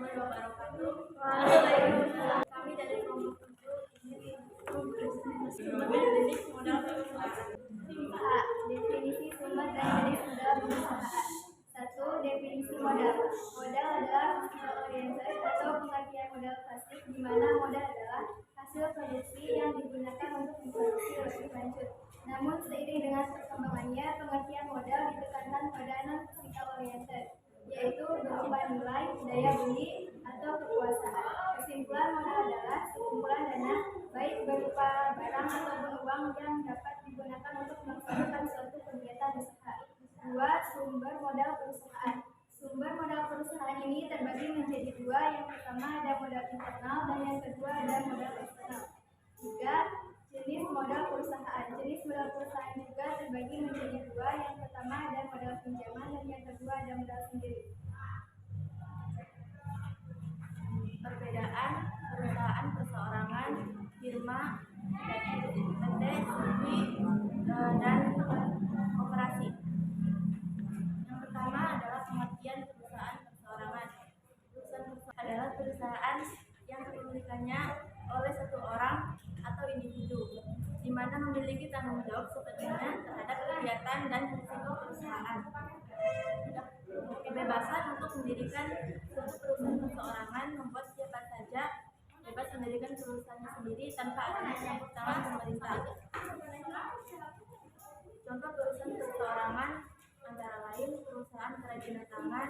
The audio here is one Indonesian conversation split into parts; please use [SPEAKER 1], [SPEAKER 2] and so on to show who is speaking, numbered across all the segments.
[SPEAKER 1] warahmatullahi wabarakatuh. Waalaikumsalam. Kami dari kelompok 7 ingin mengenai jenis modal perusahaan.
[SPEAKER 2] A. Definisi sumber dan jenis modal perusahaan. 1. Definisi modal. Modal adalah capital oriented atau pengertian modal klasik, di mana modal adalah hasil produksi yang digunakan untuk memproduksi lebih lanjut. Namun seiring dengan perkembangannya, pengertian modal ditekankan pada non-capital oriented, yaitu berupa nilai, daya beli, atau kekuasaan. Kesimpulan, modal adalah sekumpulan dana, baik berupa barang ataupun uang, yang dapat digunakan untuk melaksanakan suatu kegiatan usaha. 2. Sumber modal perusahaan. Sumber modal perusahaan ini terbagi menjadi dua. Yang pertama ada modal internal dan yang kedua ada modal eksternal. 3. Jenis modal perusahaan. Jenis modal perusahaan juga terbagi menjadi dua. Yang pertama ada modal pinjaman dan yang kedua ada modal sendiri.
[SPEAKER 1] Perbedaan perusahaan perseorangan, firma, PT, semi, dan koperasi. Yang pertama adalah pengertian perusahaan perseorangan. Perusahaan adalah perusahaan yang kepemilikannya oleh satu orang atau individu, di mana memiliki tanggung jawab sepenuhnya terhadap kegiatan dan risiko perusahaan. Kebebasan untuk mendirikan suatu perusahaan perseorangan membuat siapa saja bebas mendirikan perusahaannya sendiri tanpa adanya campur tangan pemerintah. Contoh perusahaan perseorangan antara lain perusahaan kerajinan tangan,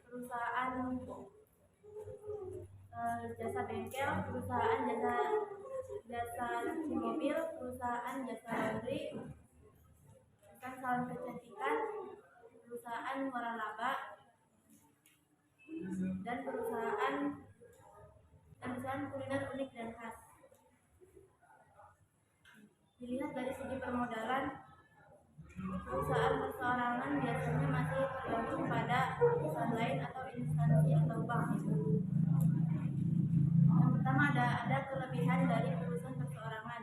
[SPEAKER 1] perusahaan jasa bengkel, perusahaan jasa cuci mobil, perusahaan jasa laundry, perusahaan salon kecantikan, perusahaan waralaba, dan perusahaan kuliner unik dan khas. Dilihat dari segi permodalan, perusahaan perseorangan biasanya masih tergantung pada perusahaan lain atau instansi atau bank. Yang pertama ada kelebihan dari perusahaan perseorangan.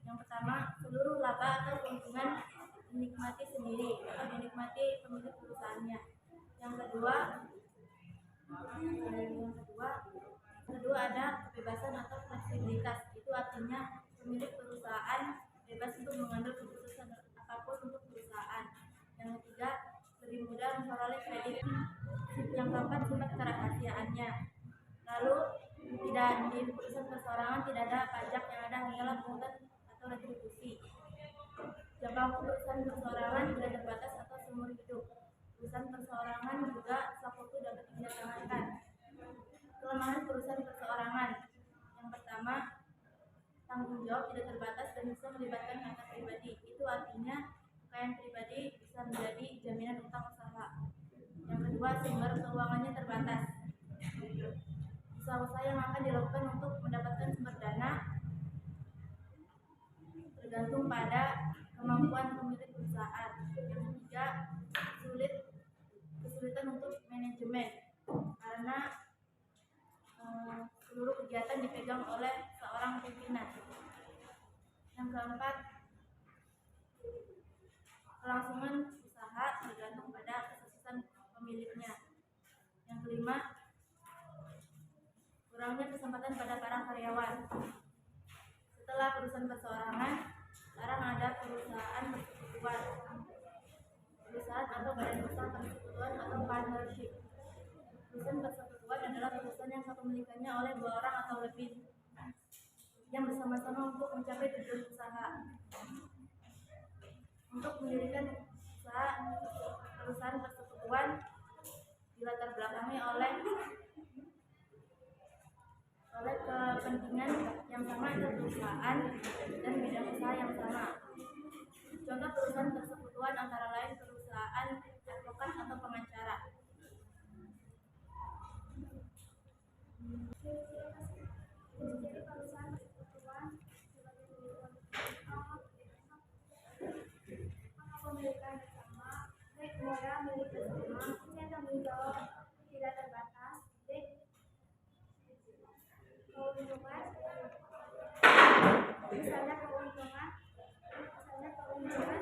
[SPEAKER 1] Yang pertama, seluruh laba atau keuntungan dinikmati sendiri atau dinikmati pemilik perusahaannya. Yang kedua ada kebebasan atau fleksibilitas. Itu artinya pemilik perusahaan bebas untuk mengambil keputusan apapun untuk perusahaan. Yang ketiga, lebih mudah memperoleh kredit. Yang keempat, sifat kerahasiaannya. Lalu tidak di perusahaan perseorangan tidak ada pajak, yang ada hanyalah pungutan atau retribusi. Jangka waktu perusahaan perseorangan tidak terbatas atau seumur hidup. Perusahaan perseorangan juga sewaktu waktu dapat ditandatangani. Kelemahan perusahaan perseorangan. Yang pertama, tanggung jawab tidak terbatas dan bisa melibatkan dana pribadi. Itu artinya kekayaan pribadi bisa menjadi jaminan utang usaha. Yang kedua, sumber keuangannya terbatas. Usaha-usaha yang akan dilakukan untuk mendapatkan sumber dana tergantung pada kemampuan pemilik perusahaan. Yang ketiga, kesulitan untuk manajemen karena seluruh kegiatan dipegang oleh seorang pimpinan. Yang keempat, kelangsungan usaha tergantung pada kesuksesan pemiliknya. Yang kelima, kurangnya kesempatan pada para karyawan. Setelah perusahaan perseorangan, sekarang ada perusahaan persekutuan, perusahaan atau badan usaha persekutuan atau partnership. Perusahaan persekutuan adalah perusahaan yang kepemilikannya oleh 2 orang atau lebih yang bersama-sama untuk mencapai tujuan usaha. Untuk mendirikan perusahaan persekutuan dilatar belakangi oleh kepentingan yang sama antara perusahaan dan bidang usaha yang sama. Contoh perusahaan persekutuan antara lain perusahaan advokat atau pengacara.
[SPEAKER 2] Jadi perusahaan persekutuan kepemilikan bersama, baik modal milik bersama, punya tanggung jawab tidak terbatas, keuntungan, misalnya keuntungan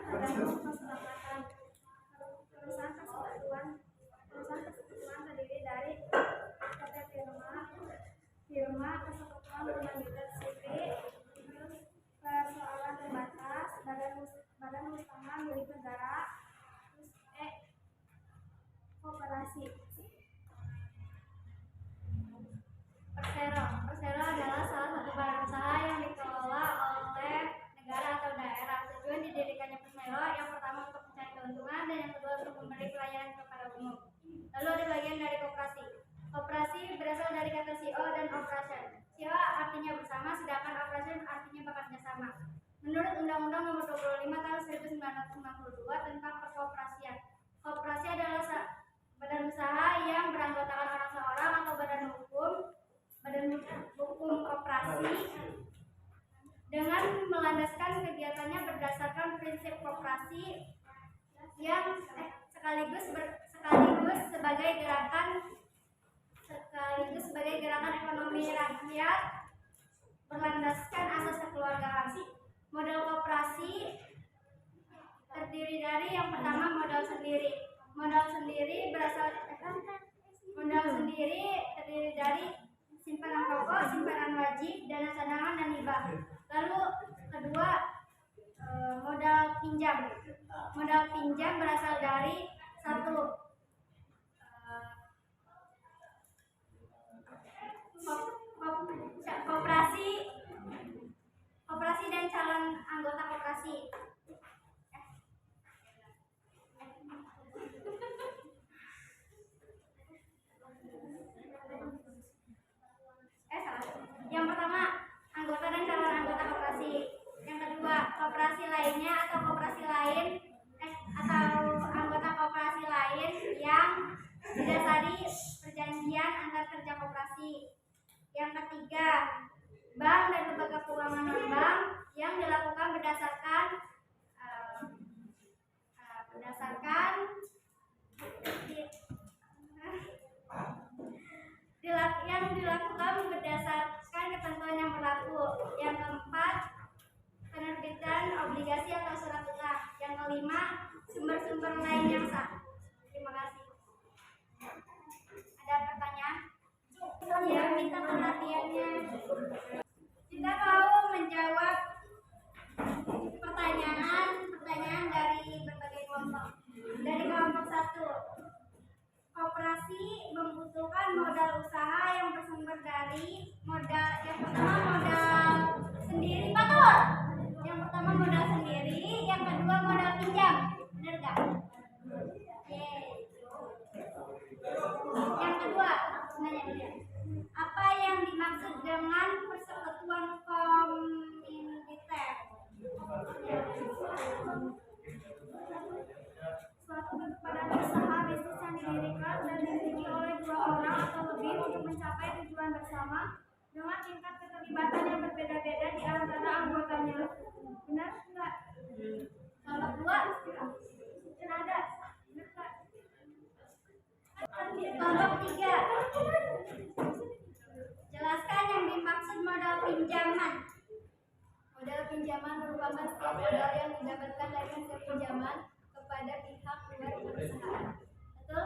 [SPEAKER 2] tergantung kesepakatan. Perusahaan persekutuan terdiri dari operation. Sila artinya bersama, sedangkan operation artinya bekerja sama. Menurut Undang-Undang Nomor 25 Tahun 1992 tentang Perkoperasian, koperasi adalah badan usaha yang beranggotakan orang seorang atau badan hukum koperasi dengan melandaskan kegiatannya berdasarkan prinsip koperasi yang sekaligus sebagai gerakan ekonomi rakyat berlandaskan asas kekeluargaan. Modal koperasi terdiri dari yang pertama modal sendiri. Modal sendiri terdiri dari simpanan pokok, simpanan wajib, dana cadangan, dan hibah. Lalu kedua, modal pinjam. Modal pinjam berasal dari satu, koperasi dan calon anggota koperasi. Yang pertama, anggota dan calon anggota koperasi. Yang kedua, koperasi lainnya atau koperasi lain atau anggota koperasi lain yang didasari perjanjian antar kerja koperasi. Yang ketiga, bank dan lembaga keuangan non-bank yang dilakukan berdasarkan ketentuan yang berlaku. Yang keempat, penerbitan obligasi atau surat utang. Yang kelima, sumber-sumber lain yang sah. Terima kasih. Ada pertanyaan? Ya, minta perhatiannya. Kita mau menjawab pertanyaan dari berbagai kelompok. Dari kelompok 1, koperasi membutuhkan modal usaha yang bersumber dari modal. Yang pertama modal sendiri, betul. Yang pertama modal sendiri, yang kedua modal pinjam. Benar nggak? Yang kedua, nanya dulu ya. Apa yang dimaksud dengan persekutuan komunitas? Suatu badan usaha bisnis yang didirikan dan dimiliki oleh 2 orang atau lebih untuk mencapai tujuan bersama dengan tingkat keterlibatan yang berbeda-beda di antara anggotanya. Benar enggak? Kelompok 2? Ada? Benar enggak? Kelompok 3. Jelaskan yang dimaksud modal pinjaman. Modal pinjaman merupakan setiap modal yang didapatkan dari hasil pinjaman kepada pihak luar perusahaan. Betul?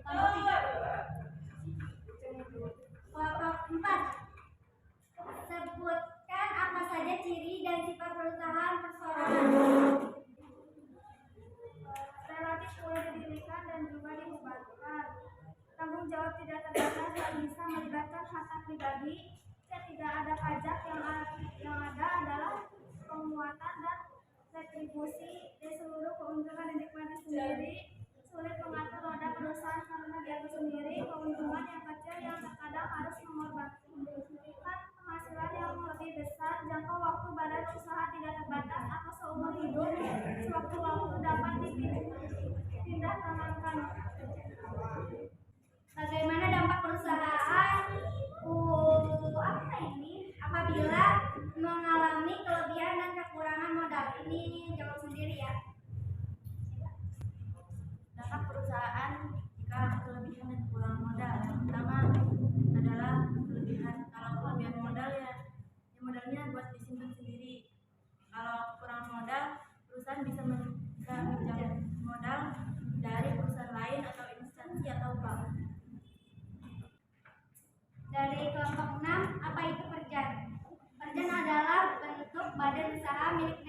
[SPEAKER 2] Kelompok 3. Kelompok 4. Sebutkan apa saja ciri dan sifat perusahaan persorangan. Relatif mudah didirikan dan juga dibubarkan. Tanggung jawab tidak terbatas dan bisa melibatkan harta pribadi. Tidak ada pajak, yang ada adalah penguatan dan retribusi dari seluruh keuntungan yang dinikmati sendiri. Sulit mengatur roda perusahaan karena diatur sendiri. Keuntungan yang kecil yang terkadang harus mengorbankan penghasilan yang lebih besar. Jangka waktu badan usaha tidak terbatas atau seumur hidup. Sewaktu-waktu dapat dipindah tangankan. Bagaimana dampak perusahaan apabila mengalami kelebihan dan kekurangan modal? Ini jawab sendiri ya.
[SPEAKER 1] Dampak perusahaan jika kelebihan dan kekurangan modal. Yang pertama adalah kelebihan. Kalau kelebihan modal ya modalnya buat disimpan sendiri. Kalau kekurangan modal, perusahaan bisa meminjam modal dari perusahaan lain atau instansi atau bank.
[SPEAKER 2] Dari kelompok 6, apa itu perjan? Perjan adalah bentuk badan usaha milik